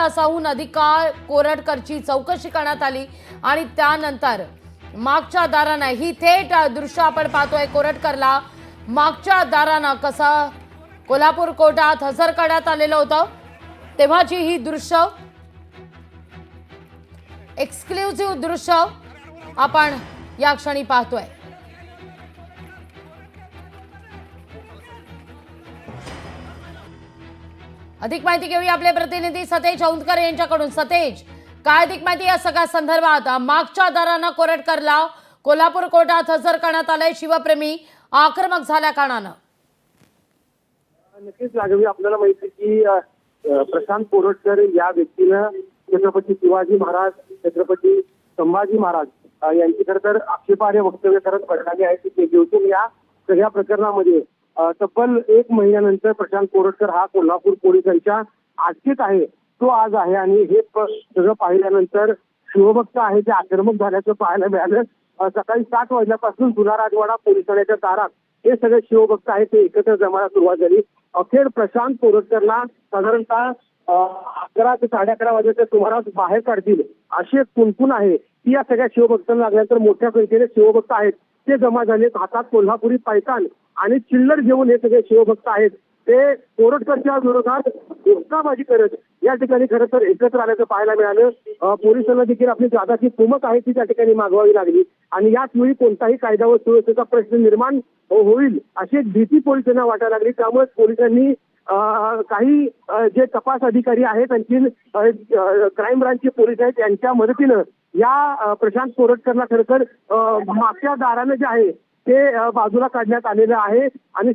तासाहून अधिक काळ कोरटकरची चौकशी करण्यात आली आणि त्यानंतर मागच्या दारानं ही थेट दृश्य आपण पाहतोय कोरटकरला मागच्या दारानं कसं कोल्हापूर कोर्टात हजर करण्यात आलेलं होतं तेव्हाची ही दृश्य एक्सक्लुझिव्ह दृश्य आपण या क्षणी पाहतोय। अधिक माहिती घेऊया आपले प्रतिनिधी सतेज औंधकर यांच्याकडून। सतेज, काय अधिक माहिती या सगळ्या संदर्भात? मागच्या दारानं कोरटकरला कोल्हापूर कोर्टात हजर करण्यात आलंय, शिवप्रेमी आक्रमक झाल्या कारणानं। नक्कीच लागवी, आपल्याला माहिती की प्रशांत कोरटकर या व्यक्तीनं छत्रपती शिवाजी महाराज, छत्रपती संभाजी महाराज यांची खरं तर आक्षेपार्ह वक्तव्य करत पडलेली आहे की जेवतून या सगळ्या प्रकरणामध्ये तब्बल 1 महिन्यानंतर प्रशांत कोरटकर हा कोल्हापूर पोलिसांच्या अटकेत आहे, तो आज आहे। आणि हे सगळं पाहिल्यानंतर शिवभक्त आहे ते आक्रमक झाल्याचं पाहायला मिळालं। सकाळी 7 वाजल्यापासून जुना राजवाडा पोलीस ठाण्याच्या दारात हे सगळे शिवभक्त आहेत ते एकत्र जमायला सुरुवात झाली। अखेर प्रशांत कोरटकरला साधारणतः 11 ते 11:30 वाजेच्या सुमारास बाहेर काढतील अशी एक कुणकुण आहे ती या सगळ्या शिवभक्तांना लागल्यानंतर मोठ्या संख्येने शिवभक्त आहेत ते जमा झालेत। हातात कोल्हापुरी पायतान आणि चिल्लर घेऊन हे सगळे शिवभक्त आहेत ते कोरटकरच्या विरोधात घोषणाबाजी करत या ठिकाणी खरं तर एकत्र आल्याचं पाहायला मिळालं। पोलिसांना देखील आपली जादाची कुमक आहे ती त्या ठिकाणी मागवावी लागली आणि याच वेळी कोणताही कायदा व सुव्यवस्थेचा प्रश्न निर्माण होईल अशी एक भीती पोलिसांना वाटायला लागली। त्यामुळे पोलिसांनी काही जे तपास अधिकारी आहेत आणखी क्राईम ब्रांचचे पोलीस आहेत यांच्या मदतीनं या प्रशांत कोरटकरला खरं तर मागच्या दारानं जे आहे ते बाजूला काढण्यात आलेलं आहे आणि